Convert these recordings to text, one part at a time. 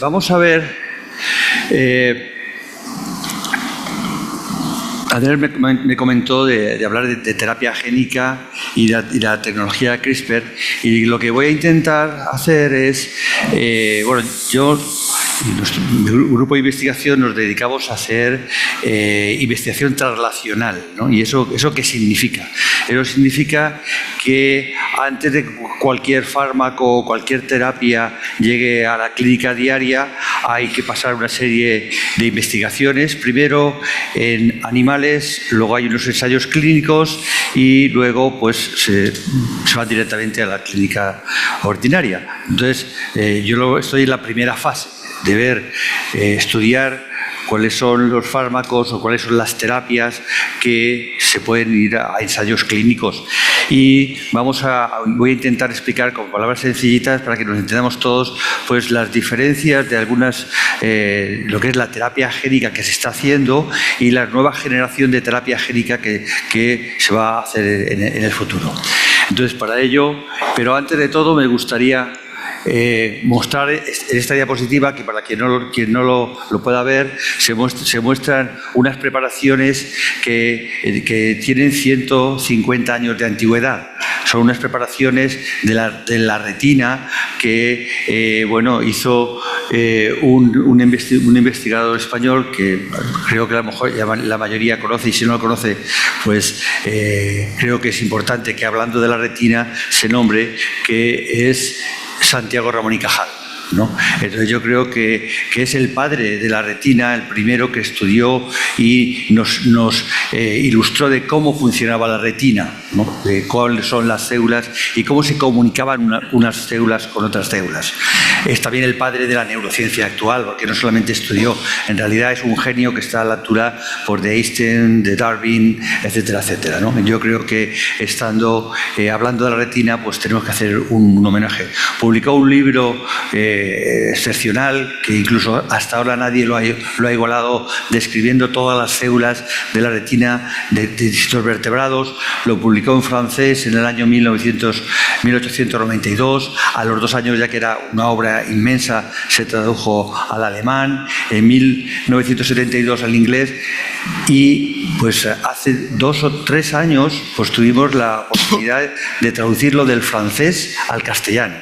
vamos a ver. Adrián me comentó de hablar de terapia génica y la tecnología CRISPR, y lo que voy a intentar hacer es, yo y mi grupo de investigación nos dedicamos a hacer investigación translacional, ¿no? ¿Y eso qué significa? Eso significa que antes de cualquier fármaco o cualquier terapia llegue a la clínica diaria, hay que pasar una serie de investigaciones, primero en animales, luego hay unos ensayos clínicos y luego pues se va directamente a la clínica ordinaria. Entonces, yo estoy en la primera fase de ver, estudiar cuáles son los fármacos o cuáles son las terapias que se pueden ir a ensayos clínicos. Y voy a intentar explicar con palabras sencillitas para que nos entendamos todos pues las diferencias de algunas, lo que es la terapia génica que se está haciendo y la nueva generación de terapia génica que se va a hacer en el futuro. Entonces, para ello, pero antes de todo me gustaría mostrar en esta diapositiva, que para quien no lo pueda ver, se muestran unas preparaciones que tienen 150 años de antigüedad. Son unas preparaciones de la retina que hizo un investigador español que creo que a lo mejor la mayoría conoce, y si no lo conoce, pues creo que es importante que, hablando de la retina, se nombre, que es Santiago Ramón y Cajal, ¿no? Entonces yo creo que es el padre de la retina, el primero que estudió y nos ilustró de cómo funcionaba la retina, ¿no? De cuáles son las células y cómo se comunicaban unas células con otras células. Es también el padre de la neurociencia actual, porque no solamente estudió, en realidad es un genio que está a la altura de Einstein, de Darwin, etcétera, etcétera, ¿no? Yo creo que hablando de la retina, pues tenemos que hacer un homenaje. Publicó un libro excepcional, que incluso hasta ahora nadie lo ha igualado, describiendo todas las células de la retina de distintos vertebrados. Lo publicó en francés en el año 1892. A los 2 años, ya que era una obra inmensa, se tradujo al alemán, en 1972 al inglés, y pues hace 2 o 3 años pues tuvimos la posibilidad de traducirlo del francés al castellano,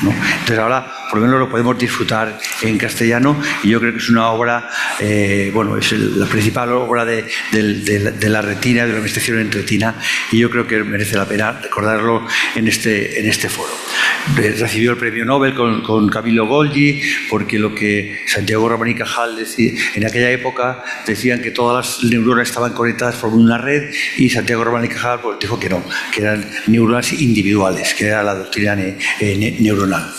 ¿no? Entonces ahora por lo menos lo podemos disfrutar en castellano, y yo creo que es una obra, es la principal obra de la retina, de la investigación en retina, y yo creo que merece la pena recordarlo en este foro. Recibió el premio Nobel con Camillo Golgi, porque lo que Santiago Ramón y Cajal decía, en aquella época decían que todas las neuronas estaban conectadas por una red, y Santiago Ramón y Cajal pues dijo que no, que eran neuronas individuales, que era la doctrina neuronal.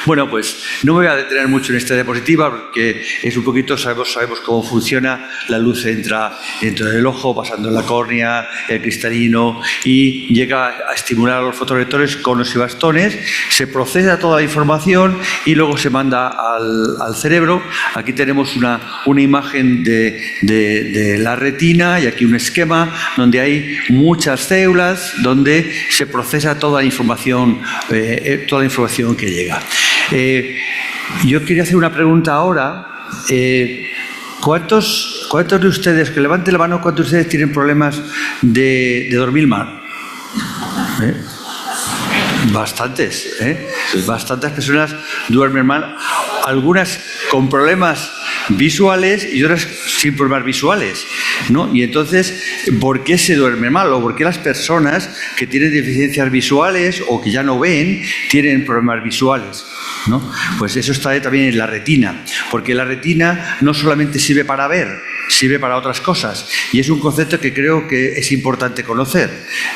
Bueno, pues no me voy a detener mucho en esta diapositiva, porque es un poquito, sabemos cómo funciona. La luz entra dentro del ojo, pasando en la córnea, el cristalino, y llega a estimular a los fotorreceptores conos y bastones. Se procesa toda la información y luego se manda al cerebro. Aquí tenemos una imagen de la retina, y aquí un esquema donde hay muchas células, donde se procesa toda la información que llega. Yo quería hacer una pregunta ahora. ¿Cuántos de ustedes, que levanten la mano, cuántos de ustedes tienen problemas de dormir mal? Bastantes, bastantes personas duermen mal, algunas con problemas visuales y otras sin problemas visuales, ¿no? Y entonces, ¿por qué se duerme mal? ¿O por qué las personas que tienen deficiencias visuales o que ya no ven tienen problemas visuales, ¿no? Pues eso está también en la retina, porque la retina no solamente sirve para ver, sirve para otras cosas, y es un concepto que creo que es importante conocer.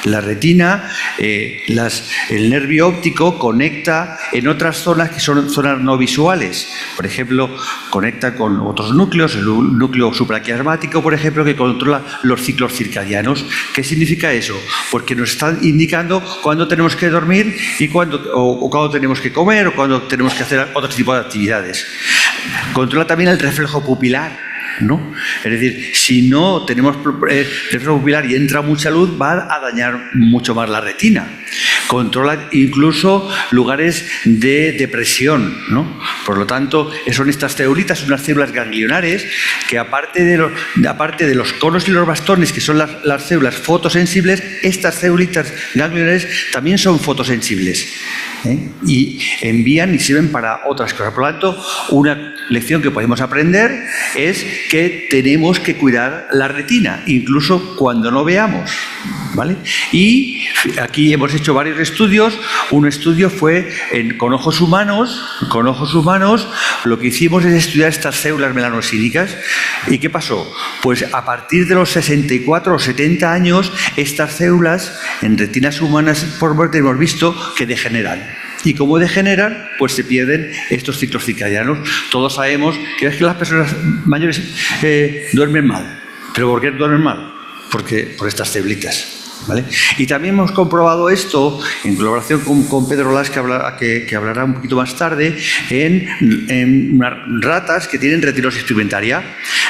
La retina, el nervio óptico conecta en otras zonas que son zonas no visuales. Por ejemplo, conecta con otros núcleos, el núcleo supraquiasmático, por ejemplo, que controla los ciclos circadianos. ¿Qué significa eso? Porque nos están indicando cuándo tenemos que dormir y cuándo tenemos que comer, o cuándo tenemos que hacer otro tipo de actividades. Controla también el reflejo pupilar, ¿no? Es decir, si no tenemos reflejo pupilar y entra mucha luz, va a dañar mucho más la retina. controla incluso lugares de depresión, ¿no? Por lo tanto, son estas célulitas, unas células ganglionares que aparte de los conos y los bastones, que son las células fotosensibles, estas célulitas ganglionares también son fotosensibles, ¿eh? Y envían y sirven para otras cosas. Por lo tanto, una lección que podemos aprender es que tenemos que cuidar la retina, incluso cuando no veamos, ¿vale? Y aquí hemos hecho varios estudios. Un estudio fue con ojos humanos. Con ojos humanos lo que hicimos es estudiar estas células melanosínicas. ¿Y qué pasó? Pues a partir de los 64 o 70 años, estas células en retinas humanas por muerte hemos visto que degeneran. Y como degeneran, pues se pierden estos ciclos circadianos. Todos sabemos que es que las personas mayores duermen mal. ¿Pero por qué duermen mal? Porque por estas célulitas, ¿vale? Y también hemos comprobado esto en colaboración con Pedro Las, que hablará un poquito más tarde, en ratas que tienen retinosis pigmentaria.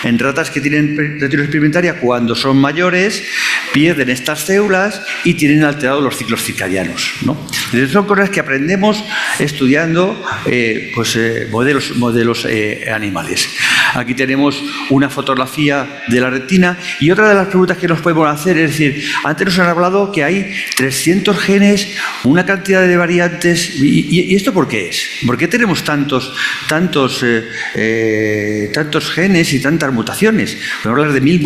En ratas que tienen retinosis pigmentaria, cuando son mayores, pierden estas células y tienen alterados los ciclos circadianos, ¿no? Entonces son cosas que aprendemos estudiando modelos animales. Aquí tenemos una fotografía de la retina y otra de las preguntas que nos podemos hacer es decir, antes nos han hablado que hay 300 genes, una cantidad de variantes, ¿y esto por qué es? ¿Por qué tenemos tantos genes y tantas mutaciones? Podemos hablar de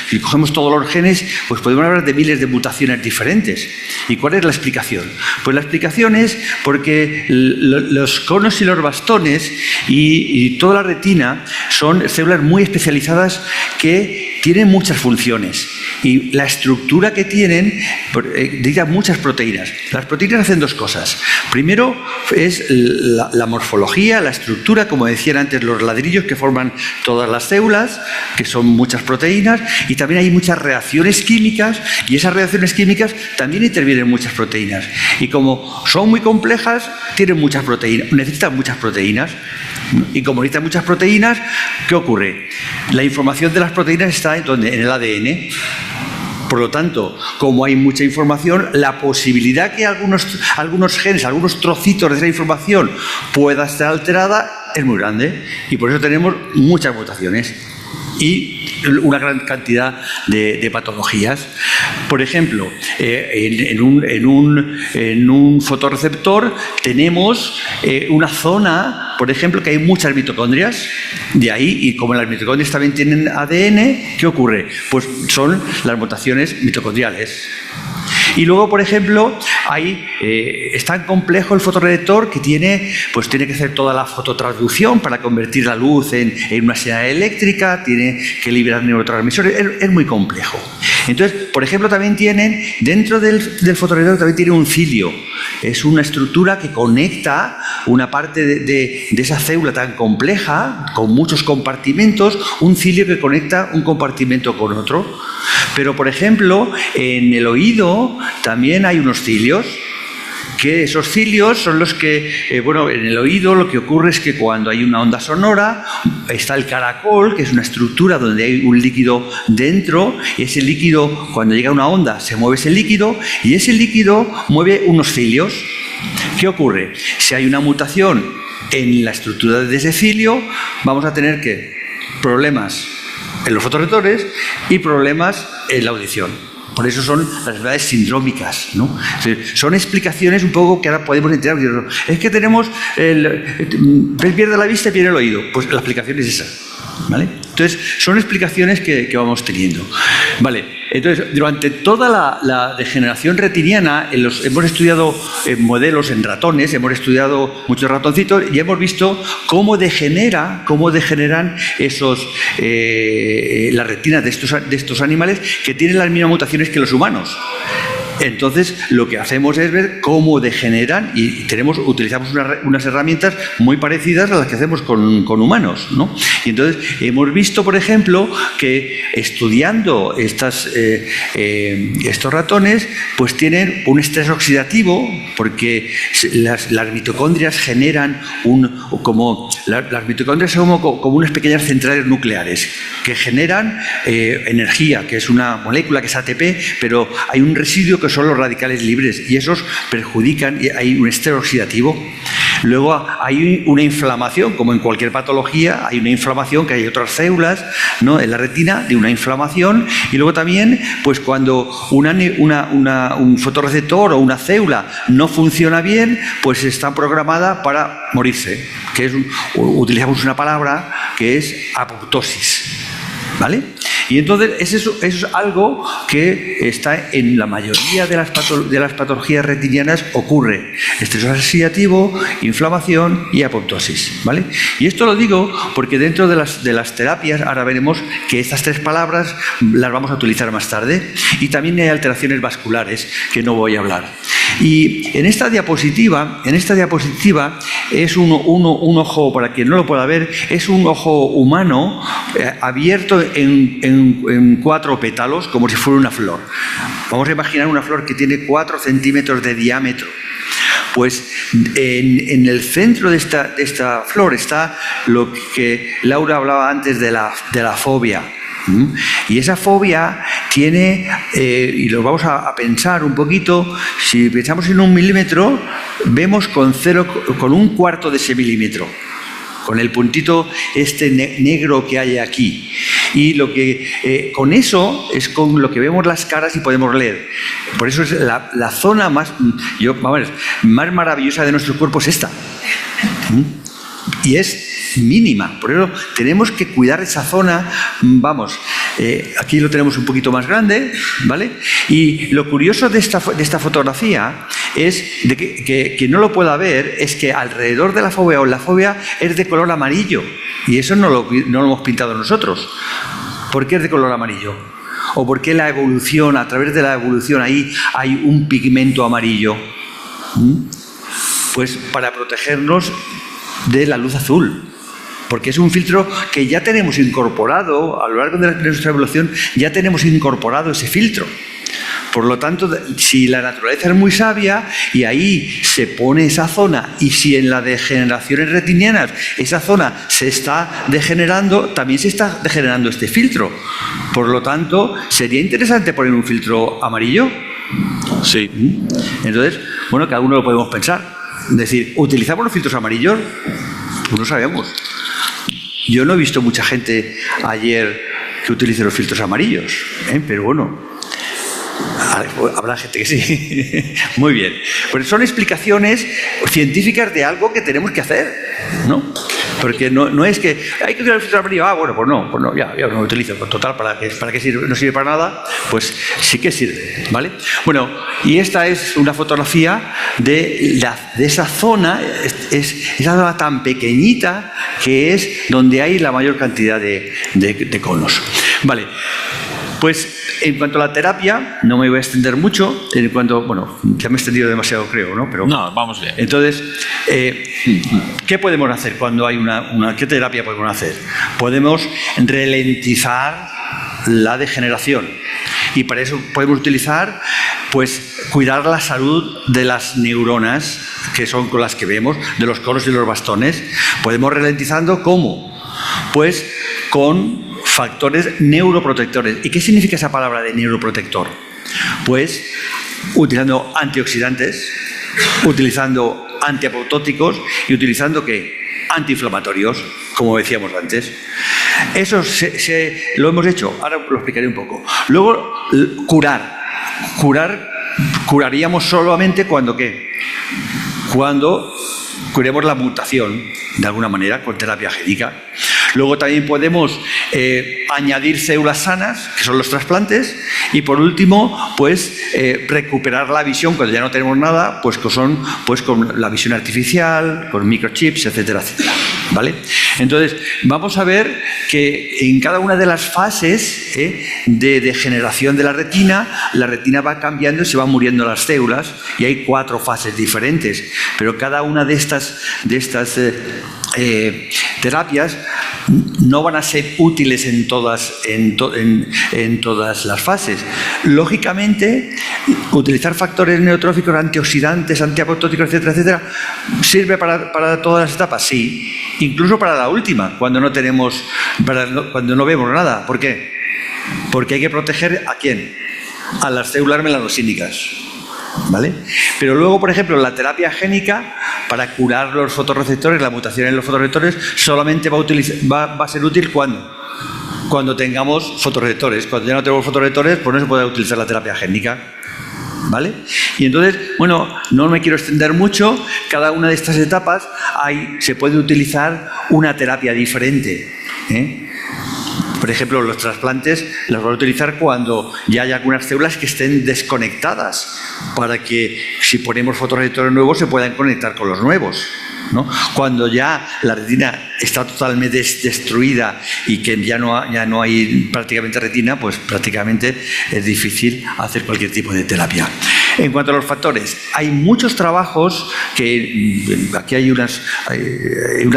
si cogemos todos los genes, pues podemos hablar de miles de mutaciones diferentes. ¿Y cuál es la explicación? Pues la explicación es porque los conos y los bastones y toda la retina son células muy especializadas que tienen muchas funciones y la estructura que tienen dicta muchas proteínas. Las proteínas hacen dos cosas. Primero es la morfología, la estructura, como decían antes, los ladrillos que forman todas las células, que son muchas proteínas, y también hay muchas reacciones químicas y esas reacciones químicas también intervienen muchas proteínas. Y como son muy complejas, tienen muchas proteínas, necesitan muchas proteínas. Y como necesitan muchas proteínas, ¿qué ocurre? La información de las proteínas está en el ADN. Por lo tanto, como hay mucha información, la posibilidad que algunos genes, algunos trocitos de esa información pueda estar alterada es muy grande. Y por eso tenemos muchas mutaciones y una gran cantidad de patologías. Por ejemplo, en un fotorreceptor tenemos una zona, por ejemplo, que hay muchas mitocondrias. De ahí, y como las mitocondrias también tienen ADN, ¿qué ocurre? Pues son las mutaciones mitocondriales. Y luego, por ejemplo, es tan complejo el fotorreceptor que tiene que hacer toda la fototransducción para convertir la luz en una señal eléctrica, tiene que liberar neurotransmisores, es muy complejo. Entonces, por ejemplo, también dentro del fotorreceptor también tiene un cilio. Es una estructura que conecta una parte de esa célula tan compleja, con muchos compartimentos, un cilio que conecta un compartimento con otro. Pero, por ejemplo, en el oído también hay unos cilios, que esos cilios son los que, en el oído lo que ocurre es que cuando hay una onda sonora, está el caracol, que es una estructura donde hay un líquido dentro, y ese líquido, cuando llega una onda, se mueve ese líquido, y ese líquido mueve unos cilios. ¿Qué ocurre? Si hay una mutación en la estructura de ese cilio, vamos a tener problemas en los fotorreceptores y problemas en la audición. Por eso son las enfermedades sindrómicas, ¿no? Son explicaciones un poco que ahora podemos entender. Es que tenemos pierde la vista y pierde el oído. Pues la explicación es esa, ¿vale? Entonces, son explicaciones que vamos teniendo. Vale. Entonces, durante toda la degeneración retiniana, hemos estudiado modelos en ratones, hemos estudiado muchos ratoncitos y hemos visto cómo degeneran las retinas de estos animales que tienen las mismas mutaciones que los humanos. Entonces, lo que hacemos es ver cómo degeneran y utilizamos unas herramientas muy parecidas a las que hacemos con humanos, ¿no? Y entonces, hemos visto, por ejemplo, que estudiando estos ratones, pues tienen un estrés oxidativo porque las mitocondrias generan las mitocondrias son como unas pequeñas centrales nucleares que generan energía, que es una molécula que es ATP, pero hay un residuo que que son los radicales libres, y esos perjudican, y hay un estrés oxidativo. Luego hay una inflamación, como en cualquier patología, hay una inflamación, que hay otras células, ¿no?, en la retina, de una inflamación, y luego también, pues cuando un fotorreceptor o una célula no funciona bien, pues está programada para morirse, que es utilizamos una palabra que es apoptosis, ¿vale? Y entonces eso es algo que está en la mayoría de las patologías retinianas, ocurre: estrés oxidativo, inflamación y apoptosis, ¿vale? Y esto lo digo porque dentro de las terapias, ahora veremos que estas tres palabras las vamos a utilizar más tarde, y también hay alteraciones vasculares que no voy a hablar. Y en esta diapositiva es un ojo, para quien no lo pueda ver, es un ojo humano abierto en 4 pétalos, como si fuera una flor. Vamos a imaginar una flor que tiene 4 centímetros de diámetro. Pues en el centro de esta flor está lo que Laura hablaba antes de la fobia. Y esa fobia tiene, y lo vamos a pensar un poquito, si pensamos en 1 milímetro, vemos con 1/4 de ese milímetro, con el puntito negro que hay aquí. Y con eso es con lo que vemos las caras y podemos leer. Por eso es la zona más maravillosa de nuestro cuerpo es esta. Y es mínima, por eso tenemos que cuidar esa zona. Aquí lo tenemos un poquito más grande, ¿vale? Y lo curioso de esta fotografía es de que no lo pueda ver, es que alrededor de la fobia es de color amarillo, y eso no lo hemos pintado nosotros. ¿Por qué es de color amarillo? ¿O por qué la evolución, a través de la evolución ahí hay un pigmento amarillo? Pues para protegernos de la luz azul, porque es un filtro que ya tenemos incorporado a lo largo de nuestra evolución, ya tenemos incorporado ese filtro. Por lo tanto, si la naturaleza es muy sabia y ahí se pone esa zona, y si en las degeneraciones retinianas esa zona se está degenerando, también se está degenerando este filtro. Por lo tanto, ¿sería interesante poner un filtro amarillo? Sí. Entonces, bueno, cada uno lo podemos pensar. Es decir, ¿utilizamos los filtros amarillos? Pues no sabemos. Yo no he visto mucha gente ayer que utilice los filtros amarillos, pero bueno, habrá gente que sí. Muy bien. Pues son explicaciones científicas de algo que tenemos que hacer, ¿no? Porque no es que hay que utilizar el filtro amarillo. Pues no, ya no lo utilizo. Pues total, ¿para qué sirve? No sirve para nada. Pues sí que sirve, ¿vale? Bueno, y esta es una fotografía de esa zona, esa zona tan pequeñita que es donde hay la mayor cantidad de conos. Vale, pues en cuanto a la terapia, no me voy a extender mucho. Ya me he extendido demasiado, creo, ¿no? Pero, no, vamos bien. Entonces, ¿qué podemos hacer cuando hay qué terapia podemos hacer? Podemos ralentizar la degeneración, y para eso podemos utilizar, pues, cuidar la salud de las neuronas, que son con las que vemos, de los conos y los bastones. Podemos ralentizando, ¿cómo? Pues con factores neuroprotectores. ¿Y qué significa esa palabra de neuroprotector? Pues utilizando antioxidantes, utilizando antiapoptóticos y utilizando ¿qué? Antiinflamatorios, como decíamos antes. Eso lo hemos hecho, ahora lo explicaré un poco. Luego, curaríamos solamente cuando ¿qué? Cuando curemos la mutación, de alguna manera, con terapia génica. Luego también podemos añadir células sanas, que son los trasplantes, y por último, pues recuperar la visión cuando ya no tenemos nada, pues que son pues con la visión artificial, con microchips, etcétera, etcétera. ¿Vale? Entonces, vamos a ver que en cada una de las fases de degeneración de la retina va cambiando y se van muriendo las células, y hay 4 fases diferentes, pero cada una de estas terapias no van a ser útiles en todas las fases. Lógicamente, utilizar factores neurotróficos, antioxidantes, antiapoptóticos, etcétera, etcétera, ¿sirve para todas las etapas? Sí, incluso para la última, cuando no vemos nada. ¿Por qué? Porque hay que proteger ¿a quién? a las células melanosínicas, ¿vale? Pero luego, por ejemplo, la terapia génica, para curar los fotorreceptores, la mutación en los fotorreceptores, solamente va a ser útil cuando tengamos fotorreceptores. Cuando ya no tenemos fotorreceptores, pues no se puede utilizar la terapia génica, ¿vale? Y entonces, bueno, no me quiero extender mucho. Cada una de estas etapas se puede utilizar una terapia diferente, ¿eh? Por ejemplo, los trasplantes los voy a utilizar cuando ya hay algunas células que estén desconectadas, para que si ponemos fotorreceptores nuevos se puedan conectar con los nuevos, ¿no? Cuando ya la retina está totalmente destruida y que ya no hay prácticamente retina, pues prácticamente es difícil hacer cualquier tipo de terapia. En cuanto a los factores, hay muchos trabajos que aquí hay una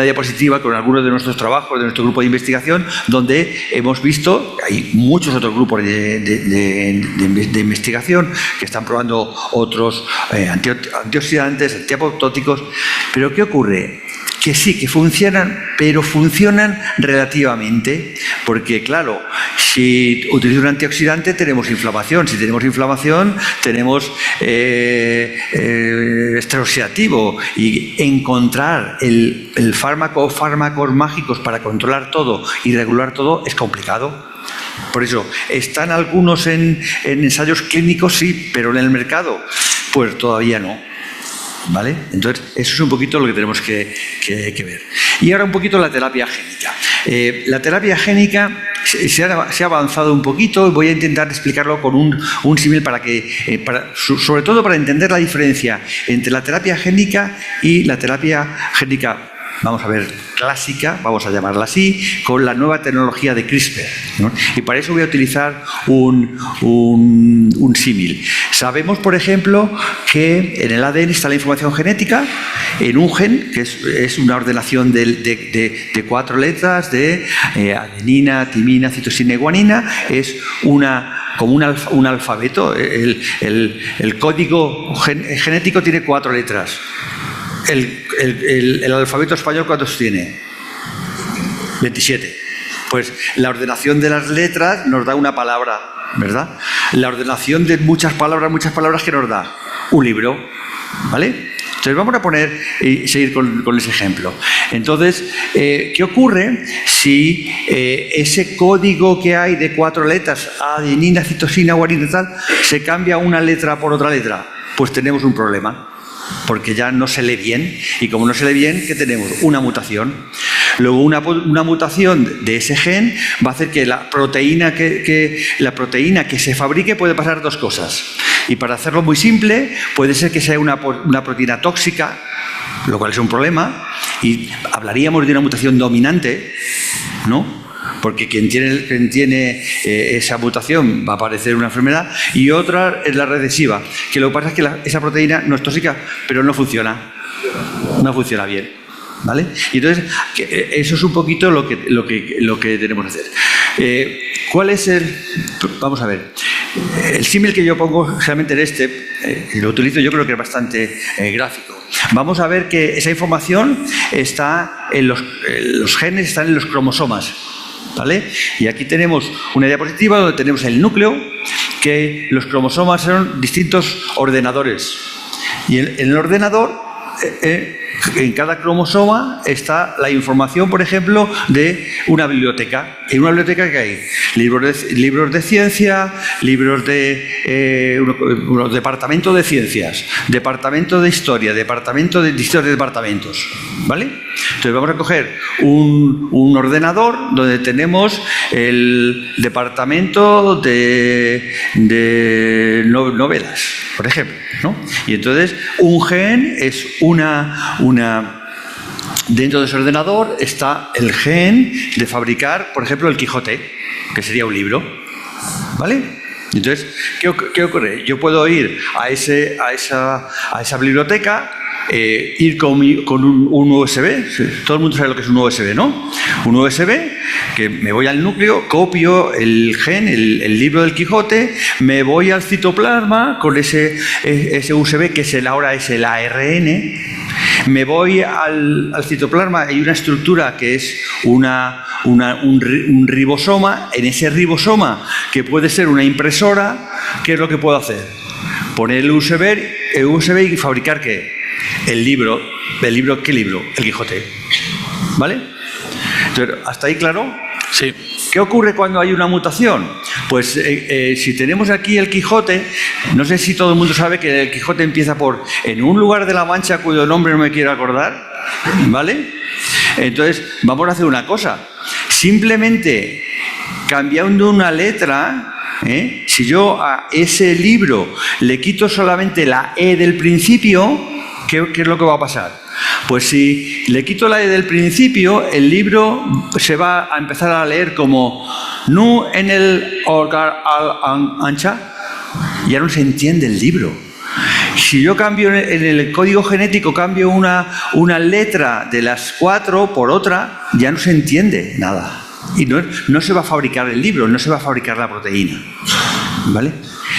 diapositiva con algunos de nuestros trabajos, de nuestro grupo de investigación, donde hemos visto, hay muchos otros grupos de investigación que están probando otros antioxidantes, antiapoptóticos, pero ¿qué ocurre? Que sí, que funcionan, pero funcionan relativamente, porque claro, si utilizo un antioxidante tenemos inflamación, si tenemos inflamación tenemos estrés oxidativo, y encontrar el fármaco o fármacos mágicos para controlar todo y regular todo es complicado. Por eso, ¿están algunos en ensayos clínicos? Sí, pero en el mercado, pues todavía no. ¿Vale? Entonces, eso es un poquito lo que tenemos que ver. Y ahora un poquito la terapia génica. La terapia génica se ha avanzado un poquito, y voy a intentar explicarlo con un símil sobre todo para entender la diferencia entre la terapia génica y la terapia génica, vamos a ver, clásica, vamos a llamarla así, con la nueva tecnología de CRISPR, ¿no? Y para eso voy a utilizar un símil. Sabemos, por ejemplo, que en el ADN está la información genética, en un gen, que es una ordenación de 4 letras, de adenina, timina, citosina y guanina, es como un alfabeto. El código genético tiene 4 letras. El alfabeto español, ¿cuántos tiene? 27. Pues la ordenación de las letras nos da una palabra, ¿verdad? La ordenación de muchas palabras que nos da un libro, ¿vale? Entonces vamos a seguir con ese ejemplo. Entonces, ¿qué ocurre si ese código que hay de 4 letras, adenina, citosina, guanina y tal, se cambia una letra por otra letra? Pues tenemos un problema, porque ya no se lee bien, y como no se lee bien, ¿qué tenemos? Una mutación. Luego una mutación de ese gen va a hacer que la proteína que se fabrique puede pasar 2 cosas. Y para hacerlo muy simple, puede ser que sea una proteína tóxica, lo cual es un problema, y hablaríamos de una mutación dominante, ¿no? Porque quien tiene esa mutación va a padecer una enfermedad, y otra es la recesiva, que lo que pasa es que esa proteína no es tóxica, pero no funciona bien, ¿vale? Y entonces, eso es un poquito lo que tenemos que hacer. ¿Cuál es vamos a ver, el símil que yo pongo realmente en lo utilizo, yo creo que es bastante gráfico. Vamos a ver que esa información está los genes están en los cromosomas, ¿vale? Y aquí tenemos una diapositiva donde tenemos el núcleo, que los cromosomas son distintos ordenadores. Y en el ordenador, en cada cromosoma está la información, por ejemplo, de una biblioteca. En una biblioteca, ¿qué hay? Libros de ciencia, libros de departamento de ciencias, departamento de historia, departamento de distintos departamentos, ¿vale? Entonces vamos a coger un ordenador donde tenemos el departamento de novelas, por ejemplo, ¿no? Y entonces un gen es dentro de ese ordenador está el gen de fabricar, por ejemplo, el Quijote, que sería un libro, ¿vale? Entonces, ¿qué ocurre? Yo puedo ir a esa biblioteca, ir con un USB. Todo el mundo sabe lo que es un USB, ¿no? Un USB, que me voy al núcleo, copio el gen, el libro del Quijote, me voy al citoplasma con ese USB, que ahora es el ARN, Me voy al citoplasma, hay una estructura que es un ribosoma. En ese ribosoma, que puede ser una impresora, ¿qué es lo que puedo hacer? Poner el USB y fabricar ¿qué? El libro. ¿Qué libro? El Quijote. ¿Vale? Entonces, ¿hasta ahí claro? Sí. ¿Qué ocurre cuando hay una mutación? Pues si tenemos aquí el Quijote, no sé si todo el mundo sabe que el Quijote empieza por en un lugar de la Mancha cuyo nombre no me quiero acordar, ¿vale? Entonces, vamos a hacer una cosa. Simplemente cambiando una letra, si yo a ese libro le quito solamente la E del principio, ¿qué es lo que va a pasar? Pues si le quito la E del principio, el libro se va a empezar a leer como Nu en el Orgar al Ancha. Ya no se entiende el libro. Si yo cambio en el código genético, cambio una letra de las 4 por otra, ya no se entiende nada. Y no se va a fabricar el libro, no se va a fabricar la proteína. ¿Vale?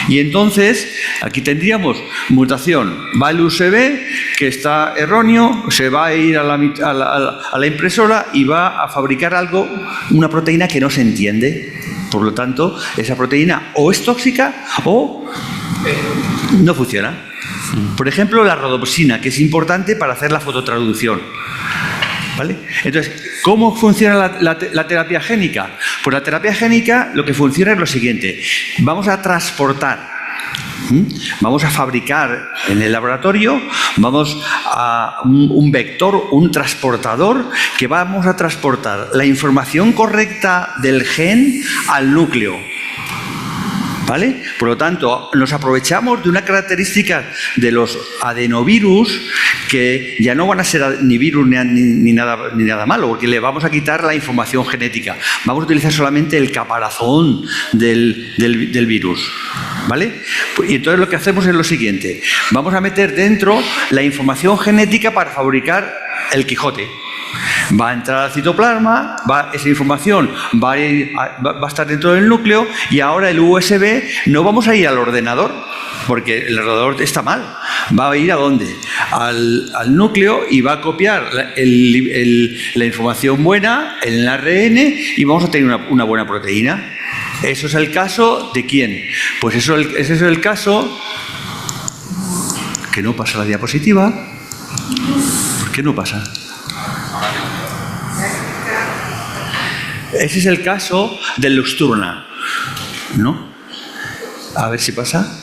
Y entonces, aquí tendríamos mutación. Va el USB, que está erróneo, se va a ir a la impresora y va a fabricar algo, una proteína que no se entiende. Por lo tanto, esa proteína o es tóxica o no funciona. Por ejemplo, la rodopsina, que es importante para hacer la fototraducción. ¿Vale? Entonces, ¿cómo funciona la terapia génica? Pues la terapia génica lo que funciona es lo siguiente. Vamos a transportar, vamos a fabricar en el laboratorio, vamos a un vector, un transportador, que vamos a transportar la información correcta del gen al núcleo. ¿Vale? Por lo tanto, nos aprovechamos de una característica de los adenovirus que ya no van a ser ni virus ni nada malo, porque le vamos a quitar la información genética. Vamos a utilizar solamente el caparazón del virus. ¿Vale? Y entonces lo que hacemos es lo siguiente. Vamos a meter dentro la información genética para fabricar el Quijote. Va a entrar al citoplasma, esa información va a estar dentro del núcleo, y ahora el USB no vamos a ir al ordenador, porque el ordenador está mal. Va a ir ¿a dónde? Al núcleo, y va a copiar la información buena en el ARN, y vamos a tener una buena proteína. ¿Eso es el caso de quién? Pues ese es el caso... Que no pasa la diapositiva. ¿Por qué no pasa? Ese es el caso del Luxturna, ¿no? A ver si pasa.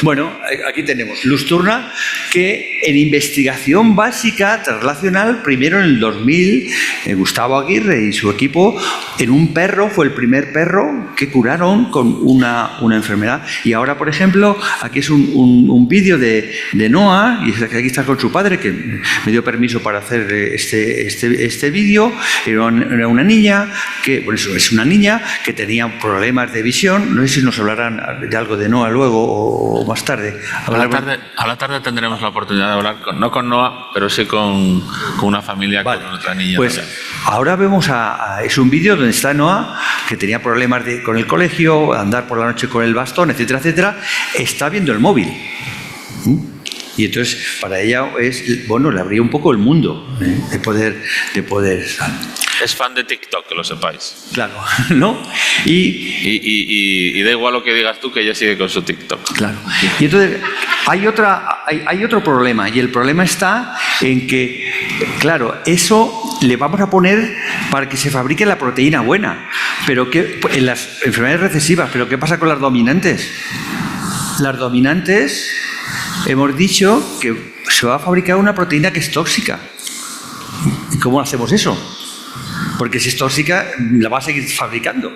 Bueno, aquí tenemos Luxturna, que en investigación básica translacional, primero en el 2000, Gustavo Aguirre y su equipo, en un perro, fue el primer perro que curaron con una enfermedad. Y ahora, por ejemplo, aquí es un vídeo de Noah, y aquí está con su padre, que me dio permiso para hacer este vídeo. Era una niña, es una niña que tenía problemas de visión. No sé si nos hablarán de algo de Noah luego o más tarde. A la tarde tendremos la oportunidad de hablar, no con Noah, pero sí con una familia, vale, con otra niña. Pues también. Ahora vemos es un vídeo donde está Noah, que tenía problemas con el colegio, andar por la noche con el bastón, etcétera, etcétera. Está viendo el móvil. Y entonces, para ella le abría un poco el mundo, de poder. Es fan de TikTok, que lo sepáis. Claro, ¿no? Y da igual lo que digas tú, que ella sigue con su TikTok. Claro. Y entonces, hay otro problema, y el problema está en que, claro, eso le vamos a poner para que se fabrique la proteína buena, pero en las enfermedades recesivas. Pero ¿qué pasa con las dominantes? Las dominantes, hemos dicho que se va a fabricar una proteína que es tóxica. ¿Y cómo hacemos eso? Porque si es tóxica, la va a seguir fabricando.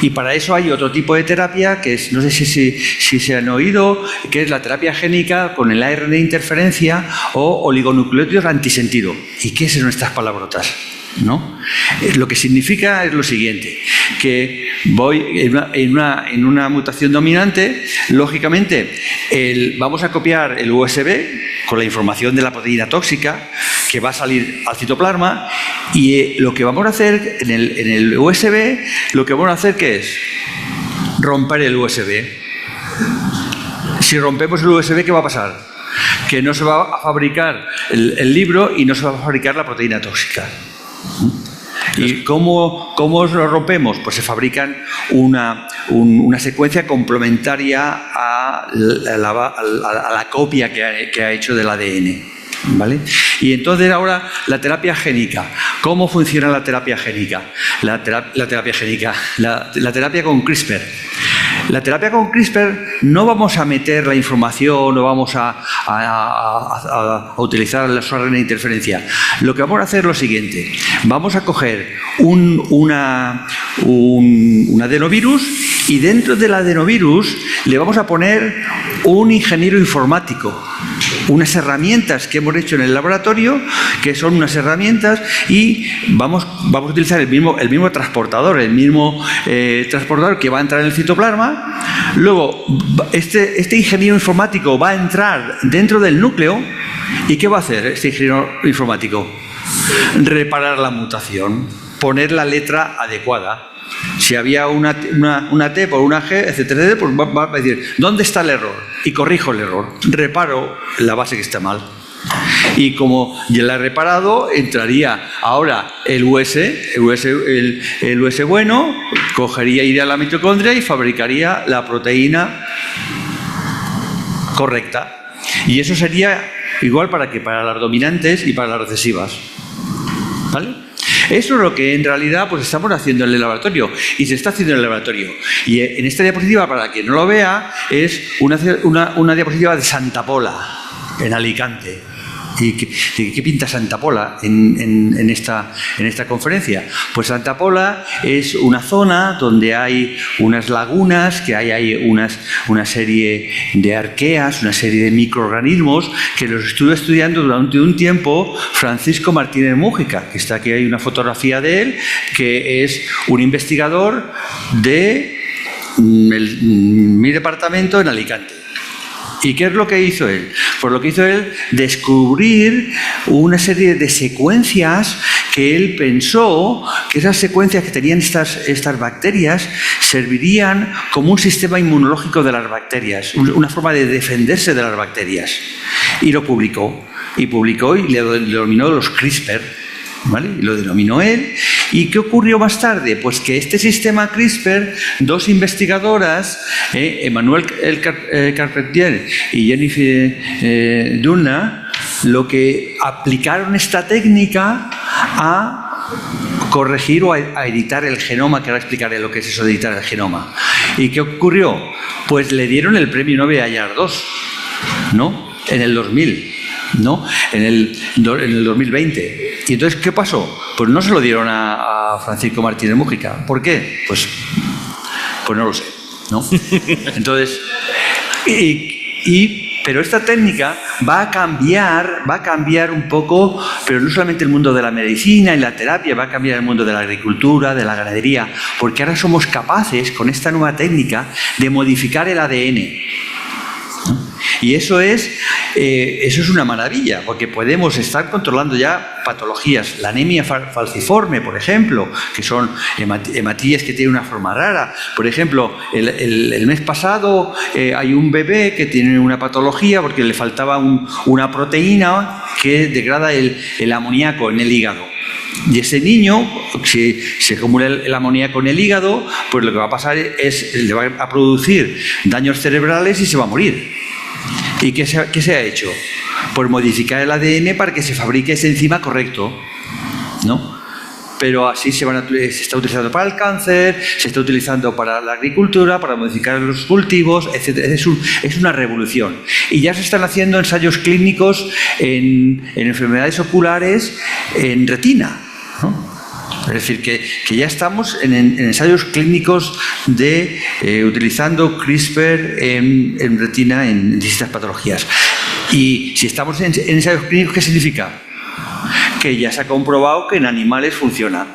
Y para eso hay otro tipo de terapia, que es, no sé si se han oído, que es la terapia génica con el ARN de interferencia o oligonucleótidos antisentido. ¿Y qué son estas palabrotas? ¿No? Lo que significa es lo siguiente, que voy en una mutación dominante, lógicamente vamos a copiar el USB con la información de la proteína tóxica que va a salir al citoplasma, y lo que vamos a hacer en el USB, lo que vamos a hacer, ¿qué es? Romper el USB. Si rompemos el USB, ¿qué va a pasar? que no se va a fabricar el libro y no se va a fabricar la proteína tóxica. ¿Y cómo lo rompemos? Pues se fabrican una secuencia complementaria a la copia que ha hecho del ADN. ¿Vale? Y entonces ahora la terapia génica. ¿Cómo funciona la terapia génica? La terapia con CRISPR. La terapia con CRISPR no vamos a meter la información, no vamos a utilizar las ARN de interferencia. Lo que vamos a hacer es lo siguiente. Vamos a coger un adenovirus y dentro del adenovirus le vamos a poner un ingeniero informático, unas herramientas que hemos hecho en el laboratorio, que son unas herramientas, y vamos a utilizar el mismo transportador, transportador que va a entrar en el citoplasma. Luego, este ingeniero informático va a entrar dentro del núcleo, ¿y qué va a hacer este ingeniero informático? Reparar la mutación, poner la letra adecuada. Si había una T por una G, etcétera, pues va a decir, ¿dónde está el error? Y corrijo el error, reparo la base que está mal. Y como ya la he reparado, entraría ahora el US bueno, iría a la mitocondria y fabricaría la proteína correcta. Y eso sería igual para las dominantes y para las recesivas. ¿Vale? Eso es lo que en realidad pues estamos haciendo en el laboratorio, y se está haciendo en el laboratorio. Y en esta diapositiva, para quien no lo vea, es una diapositiva de Santa Pola, en Alicante. ¿Y qué pinta Santa Pola en esta conferencia? Pues Santa Pola es una zona donde hay unas lagunas, que hay una serie de arqueas, una serie de microorganismos que los estuve estudiando durante un tiempo Francisco Martínez Mújica, que está aquí, hay una fotografía de él, que es un investigador de mi departamento en Alicante. ¿Y qué es lo que hizo él? Pues lo que hizo él, descubrir una serie de secuencias que él pensó que esas secuencias que tenían estas bacterias servirían como un sistema inmunológico de las bacterias, una forma de defenderse de las bacterias. Y lo publicó. Y le denominó los CRISPR. ¿Vale? Y lo denominó él. ¿Y qué ocurrió más tarde? Pues que este sistema CRISPR, dos investigadoras, Emmanuelle Carpentier y Jennifer Doudna, lo que aplicaron esta técnica a corregir o a editar el genoma, que ahora explicaré lo que es eso de editar el genoma. ¿Y qué ocurrió? Pues le dieron el premio Nobel a Yardos, ¿no? En el 2000. ¿No? En el 2020. ¿Y entonces qué pasó? Pues no se lo dieron a Francisco Martínez Mújica. ¿Por qué? Pues no lo sé, ¿no? Entonces, pero esta técnica va a cambiar un poco, pero no solamente el mundo de la medicina y la terapia, va a cambiar el mundo de la agricultura, de la ganadería, porque ahora somos capaces, con esta nueva técnica, de modificar el ADN. Y eso es una maravilla, porque podemos estar controlando ya patologías. La anemia falciforme, por ejemplo, que son hematías que tienen una forma rara. Por ejemplo, el mes pasado hay un bebé que tiene una patología porque le faltaba una proteína que degrada el amoníaco en el hígado. Y ese niño, si se acumula el amoníaco en el hígado, pues lo que va a pasar es le va a producir daños cerebrales y se va a morir. ¿Y qué se ha hecho? Pues modificar el ADN para que se fabrique ese enzima correcto, ¿no? Pero así se está utilizando para el cáncer, se está utilizando para la agricultura, para modificar los cultivos, etc. Es una revolución. Y ya se están haciendo ensayos clínicos en enfermedades oculares en retina, ¿no? Es decir, que ya estamos en ensayos clínicos utilizando CRISPR en retina en distintas patologías. Y si estamos en ensayos clínicos, ¿qué significa? Que ya se ha comprobado que en animales funciona,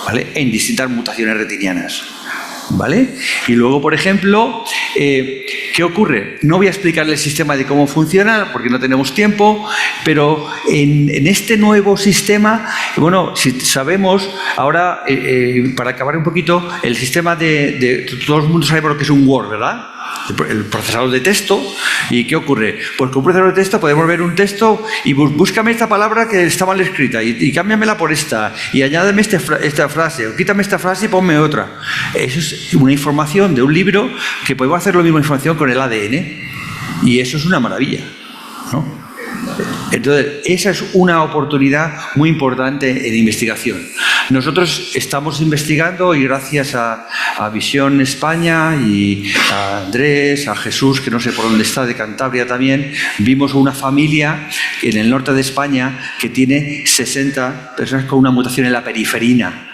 ¿vale? En distintas mutaciones retinianas, ¿vale? Y luego, por ejemplo, ¿qué ocurre? No voy a explicarle el sistema de cómo funciona porque no tenemos tiempo, pero en este nuevo sistema, bueno, si sabemos, ahora, para acabar un poquito, el sistema todo el mundo sabe lo que es un Word, ¿verdad? el procesador de texto. ¿Y qué ocurre? Pues con un procesador de texto podemos ver un texto y búscame esta palabra que está mal escrita y cámbiamela por esta y añádeme esta frase o quítame esta frase y ponme otra. Eso es una información de un libro que podemos hacer la misma información con el ADN y eso es una maravilla, ¿no? Entonces, esa es una oportunidad muy importante en investigación. Nosotros estamos investigando y gracias a Visión España y a Andrés, a Jesús, que no sé por dónde está, de Cantabria también, vimos una familia en el norte de España que tiene 60 personas con una mutación en la periferina,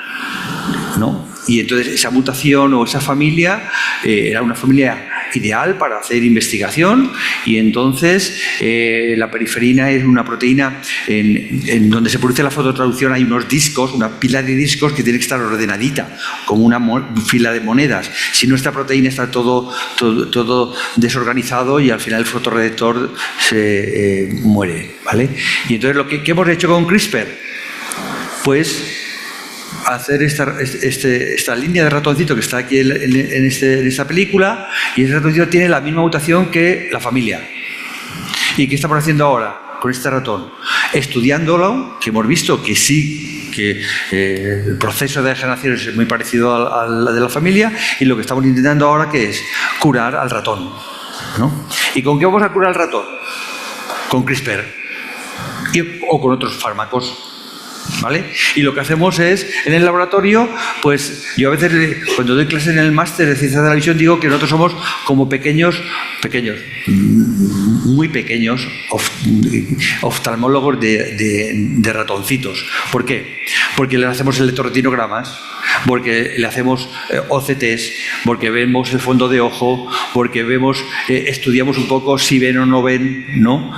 ¿no? Y entonces esa mutación o esa familia era una familia ideal para hacer investigación y entonces la periferina es una proteína en donde se produce la fototraducción. Hay unos discos, una pila de discos que tiene que estar ordenadita como una fila de monedas. Si no, esta proteína está todo desorganizado y al final el fotorreceptor se muere, ¿vale? Y entonces ¿qué hemos hecho con CRISPR? Pues hacer esta línea de ratoncito que está aquí en esta película, y ese ratoncito tiene la misma mutación que la familia. ¿Y qué estamos haciendo ahora con este ratón? Estudiándolo, que hemos visto que sí, que el proceso de degeneración es muy parecido al de la familia, y lo que estamos intentando ahora que es curar al ratón, ¿no? ¿Y con qué vamos a curar al ratón? Con CRISPR o con otros fármacos, ¿vale? Y lo que hacemos es, en el laboratorio, pues yo a veces cuando doy clases en el máster de Ciencias de la Visión digo que nosotros somos como muy pequeños oftalmólogos de ratoncitos. ¿Por qué? Porque le hacemos electroretinogramas, porque le hacemos OCTs, porque vemos el fondo de ojo, porque estudiamos un poco si ven o no ven, ¿no?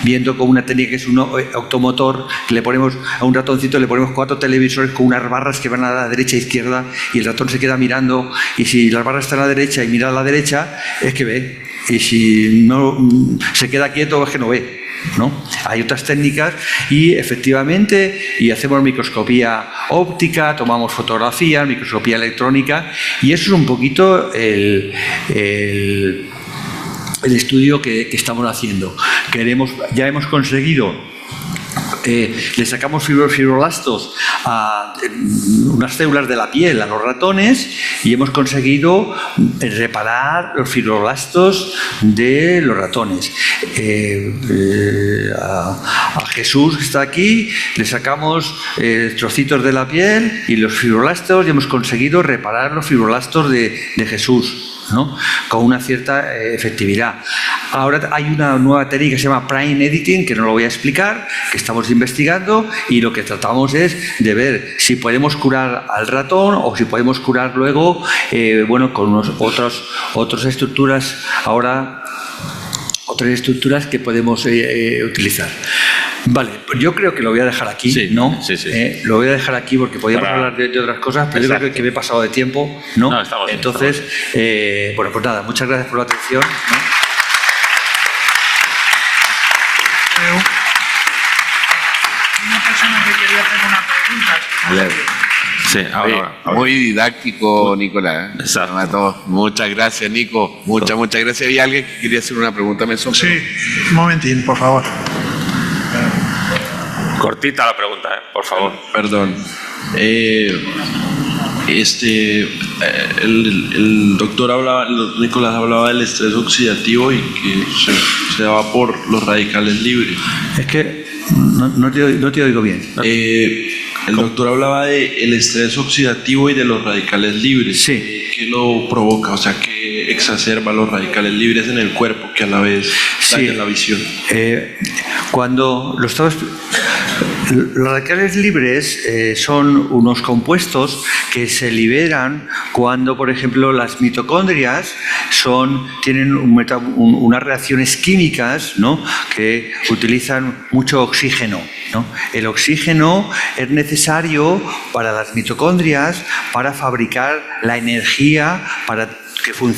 Viendo con una técnica que es un optomotor, que le ponemos a un ratoncito, le ponemos 4 televisores con unas barras que van a la derecha e izquierda y el ratón se queda mirando, y si las barras están a la derecha y mira a la derecha es que ve, y si no se queda quieto es que no ve, ¿no? Hay otras técnicas y efectivamente hacemos microscopía óptica, tomamos fotografías, microscopía electrónica, y eso es un poquito el estudio que estamos haciendo. Ya hemos conseguido, le sacamos fibroblastos a unas células de la piel a los ratones y hemos conseguido reparar los fibroblastos de los ratones. A Jesús, que está aquí, le sacamos trocitos de la piel y los fibroblastos, y hemos conseguido reparar los fibroblastos de Jesús, ¿no? Con una cierta efectividad. Ahora hay una nueva técnica que se llama Prime Editing, que no lo voy a explicar, que estamos investigando, y lo que tratamos es de ver si podemos curar al ratón o si podemos curar luego, con otras estructuras que podemos utilizar. Vale, pues yo creo que lo voy a dejar aquí, sí, ¿no? Sí. Lo voy a dejar aquí porque podríamos hablar de otras cosas, pero yo creo que me he pasado de tiempo, ¿no? No, estamos bien. Entonces, pues nada, muchas gracias por la atención, ¿no? Una persona que quería hacer una pregunta. Sí, ahora. Muy didáctico, Nicolás. Exacto. Muchas gracias, Nico. Muchas gracias. Había alguien que quería hacer una pregunta, Sí, un momentín, por favor. Cortita la pregunta, por favor. Perdón. El doctor Nicolás hablaba del estrés oxidativo y que se daba por los radicales libres. Es que no te oigo bien. El doctor hablaba del estrés oxidativo y de los radicales libres. Sí. ¿Qué lo provoca? O sea, ¿qué exacerba los radicales libres en el cuerpo que a la vez dañan la visión? Cuando los radicales libres son unos compuestos que se liberan cuando, por ejemplo, las mitocondrias tienen unas reacciones químicas, ¿no?, que utilizan mucho oxígeno, ¿no? El oxígeno es necesario para las mitocondrias para fabricar la energía para que funcione